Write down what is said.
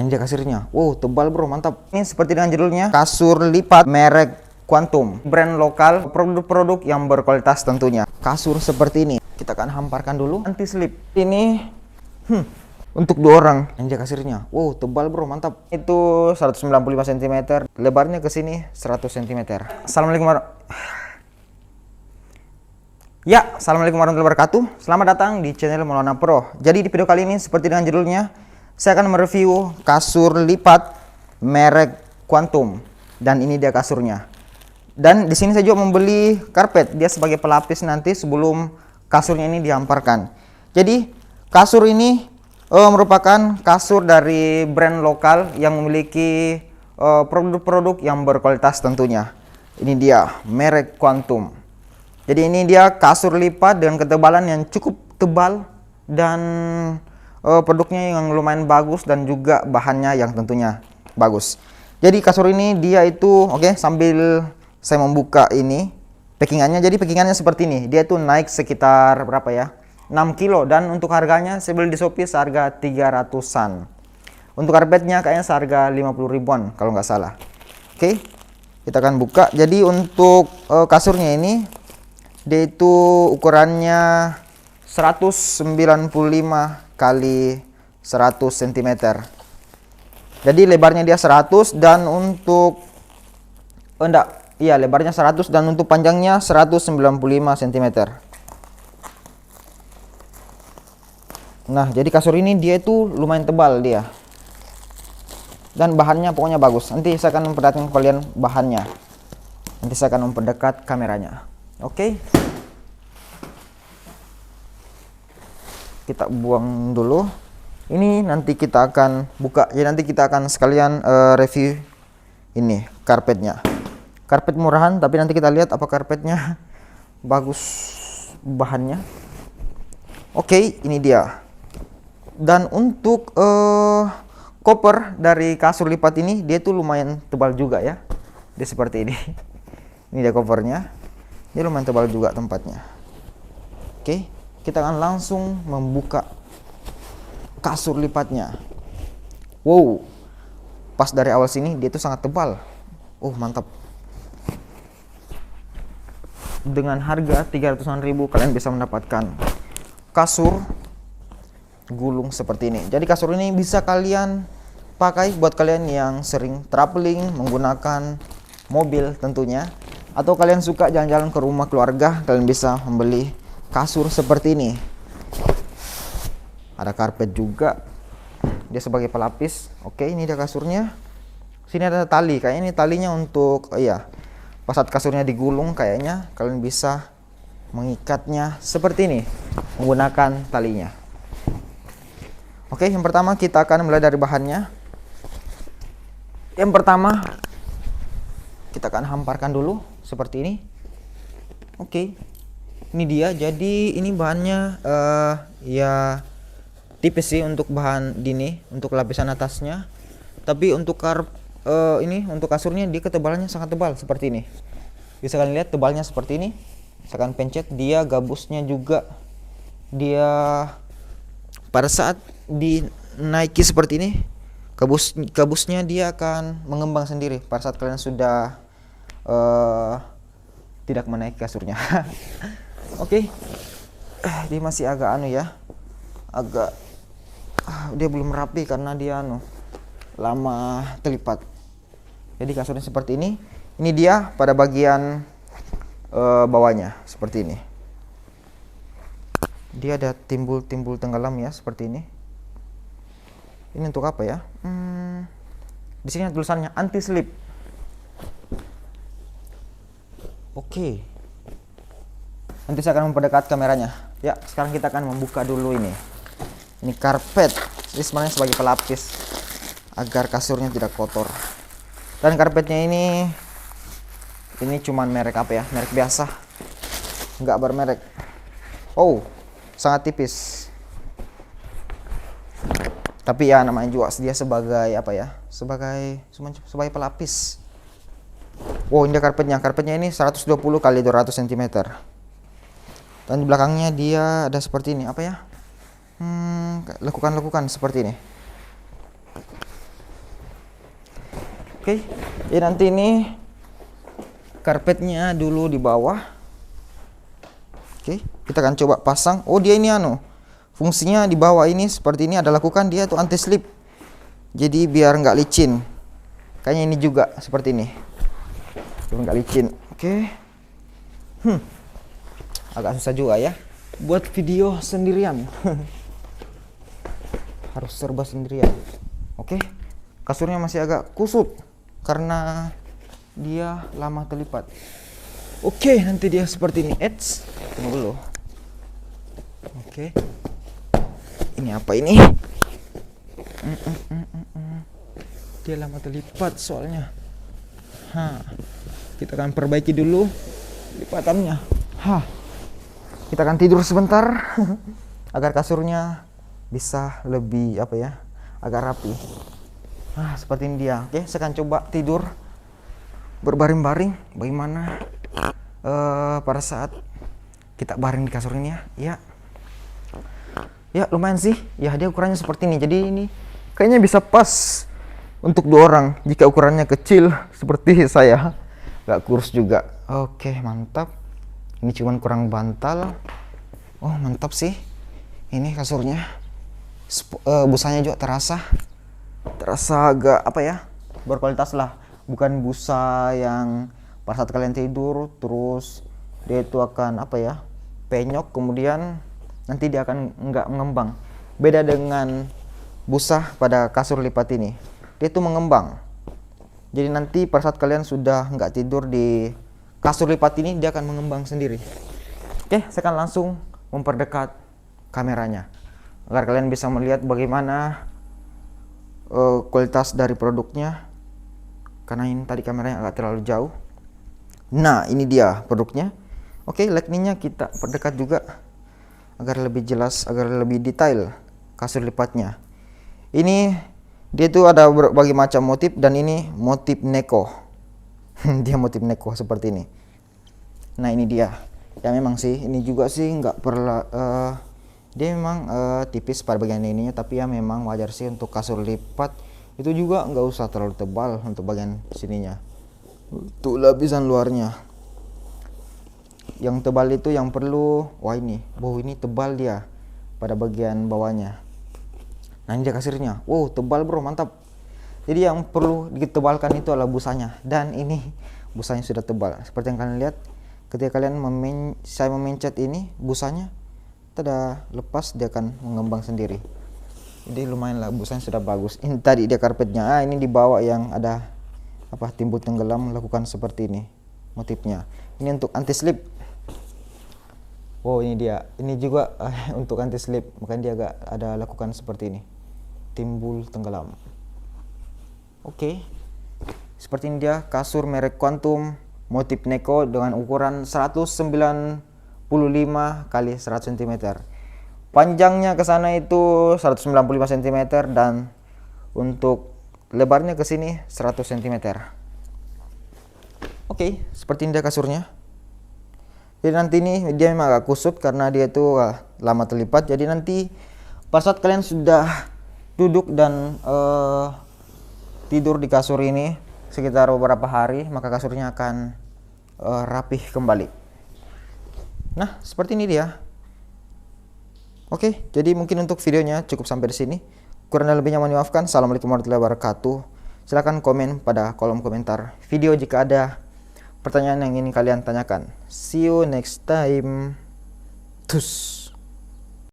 Ini dia kasirnya. Wow, tebal bro, mantap. Ini seperti dengan judulnya, kasur lipat merek Quantum, brand lokal, produk-produk yang berkualitas tentunya. Kasur seperti ini, kita akan hamparkan dulu. Anti slip. Ini untuk 2 orang. Ini dia kasirnya. Wow, tebal bro, mantap. Itu 195 cm, lebarnya ke sini 100 cm. Assalamualaikum warahmatullahi wabarakatuh. Selamat datang di channel Maulana Pro. Jadi di video kali ini seperti dengan judulnya, saya akan mereview kasur lipat merek Quantum. Dan ini dia kasurnya. Dan di sini saya juga membeli karpet, dia sebagai pelapis nanti sebelum kasurnya ini dihamparkan. Jadi kasur ini merupakan kasur dari brand lokal yang memiliki produk-produk yang berkualitas tentunya. Ini dia merek Quantum. Jadi ini dia kasur lipat dengan ketebalan yang cukup tebal dan produknya yang lumayan bagus dan juga bahannya yang tentunya bagus. Jadi kasur ini dia itu sambil saya membuka ini packingannya. Jadi packingannya seperti ini. Dia itu naik sekitar berapa ya? 6 kilo dan untuk harganya saya beli di Shopee seharga 300-an. Untuk karpetnya kayaknya seharga 50 ribuan kalau nggak salah. Oke, kita akan buka. Jadi untuk kasurnya ini dia itu ukurannya 195 kali 100 cm. Jadi lebarnya dia 100 dan untuk lebarnya 100 dan untuk panjangnya 195 cm. Nah, jadi kasur ini dia itu lumayan tebal dia. Dan bahannya pokoknya bagus. Nanti saya akan memperlihatkan ke kalian bahannya. Nanti saya akan memperdekat kameranya. Oke. Kita buang dulu. Ini nanti kita akan buka. Jadi nanti kita akan sekalian review ini karpetnya. Karpet murahan, tapi nanti kita lihat apa karpetnya bagus bahannya. Oke, ini dia. Dan untuk koper dari kasur lipat ini dia tuh lumayan tebal juga ya. Dia seperti ini. Ini dia kopernya. Dia lumayan tebal juga tempatnya. Oke, kita akan langsung membuka kasur lipatnya. Wow, pas dari awal sini dia tuh sangat tebal. Mantap. Dengan harga 300-an ribu kalian bisa mendapatkan kasur gulung seperti ini. Jadi kasur ini bisa kalian pakai buat kalian yang sering traveling menggunakan mobil tentunya, atau kalian suka jalan-jalan ke rumah keluarga, kalian bisa membeli kasur seperti ini. Ada karpet juga, dia sebagai pelapis. Oke, ini dia kasurnya. Sini ada tali, kayaknya ini talinya untuk pas saat kasurnya digulung kayaknya kalian bisa mengikatnya seperti ini menggunakan talinya. Oke, yang pertama kita akan mulai dari bahannya. Yang pertama kita akan hamparkan dulu seperti ini. Oke, ini dia. Jadi ini bahannya tipis sih untuk bahan dini, untuk lapisan atasnya. Tapi untuk untuk kasurnya dia ketebalannya sangat tebal seperti ini. Bisa kalian lihat tebalnya seperti ini. Saya akan pencet, dia gabusnya juga dia pada saat dinaiki seperti ini, gabusnya dia akan mengembang sendiri pada saat kalian sudah tidak menaiki kasurnya. Oke. Dia masih agak agak dia belum rapi karena dia lama terlipat. Jadi kasurnya seperti ini. Ini dia pada bagian bawahnya seperti ini. Dia ada timbul-timbul tenggelam ya seperti ini. Ini untuk apa ya? Di sini tulisannya anti slip. Oke. Nanti saya akan memperdekat kameranya. Ya, sekarang kita akan membuka dulu ini. Ini karpet. Ini sebenarnya sebagai pelapis agar kasurnya tidak kotor. Dan karpetnya ini cuman merek apa ya? Merek biasa. Enggak bermerek. Sangat tipis. Tapi ya namanya juga dia sebagai apa ya? Sebagai pelapis. Ini dia karpetnya. Karpetnya ini 120 kali 200 cm. Dan di belakangnya dia ada seperti ini, apa ya? Lekukan-lekukan seperti ini. Oke, jadi nanti ini karpetnya dulu di bawah. Oke, kita akan coba pasang. Oh, dia ini fungsinya di bawah ini seperti ini ada lakukan, dia tuh anti slip. Jadi biar nggak licin. Kayaknya ini juga seperti ini. Biar nggak licin. Oke. Agak susah juga ya buat video sendirian. Harus serba sendirian. Oke. Kasurnya masih agak kusut karena dia lama terlipat. Oke, nanti dia seperti ini. Tunggu dulu. Oke. Ini apa ini? Dia lama terlipat soalnya. Kita akan perbaiki dulu lipatannya. Kita akan tidur sebentar agar kasurnya bisa lebih agak rapi. Seperti ini dia. Oke, saya akan coba tidur berbaring-baring. Bagaimana pada saat kita baring di kasur ini ya? Ya lumayan sih. Ya dia ukurannya seperti ini. Jadi ini kayaknya bisa pas untuk 2 orang jika ukurannya kecil seperti saya. Gak kurus juga. Oke, mantap. Ini cuman kurang bantal. Oh, mantap sih. Ini kasurnya. Busanya juga terasa agak berkualitas lah. Bukan busa yang pada saat kalian tidur terus dia itu akan penyok, kemudian nanti dia akan nggak mengembang. Beda dengan busa pada kasur lipat ini, dia itu mengembang. Jadi nanti pada saat kalian sudah nggak tidur di kasur lipat ini, dia akan mengembang sendiri. Oke, saya akan langsung memperdekat kameranya agar kalian bisa melihat bagaimana kualitas dari produknya, karena ini tadi kameranya agak terlalu jauh. Nah, ini dia produknya. Oke, lightning-nya kita perdekat juga agar lebih jelas, agar lebih detail kasur lipatnya. Ini dia tuh ada berbagai macam motif, dan ini motif neko. Dia motif neko seperti ini. Nah, ini dia. Ya memang sih, ini juga sih nggak perlu dia memang tipis pada bagian ininya, tapi ya memang wajar sih untuk kasur lipat itu juga nggak usah terlalu tebal untuk bagian sininya. Tuh lapisan luarnya. Yang tebal itu yang perlu, ini tebal dia pada bagian bawahnya. Nah, ini dia kasirnya. Wow, tebal bro, mantap. Jadi yang perlu ditebalkan itu adalah busanya, dan ini busanya sudah tebal. Seperti yang kalian lihat, ketika kalian saya memencet ini, busanya tada lepas, dia akan mengembang sendiri. Jadi lumayan lah, busanya sudah bagus. Ini tadi dia karpetnya. Ini di bawah yang ada timbul tenggelam, lakukan seperti ini motifnya. Ini untuk anti slip. Wow, ini dia. Ini juga untuk anti slip, makanya dia agak ada lakukan seperti ini, timbul tenggelam. Oke, seperti ini dia kasur merek Quantum motif neko dengan ukuran 195 kali 100 cm. Panjangnya ke sana itu 195 cm, dan untuk lebarnya ke sini 100 cm. Oke, seperti ini dia kasurnya. Jadi nanti ini dia memang agak kusut karena dia itu lama terlipat. Jadi nanti pada saat kalian sudah duduk dan tidur di kasur ini sekitar beberapa hari, maka kasurnya akan rapih kembali. Nah, seperti ini dia. Oke, jadi mungkin untuk videonya cukup sampai di sini. Kurang dan lebihnya mohon dimaafkan. Assalamualaikum warahmatullahi wabarakatuh. Silahkan komen pada kolom komentar video jika ada pertanyaan yang ingin kalian tanyakan. See you next time. Tus.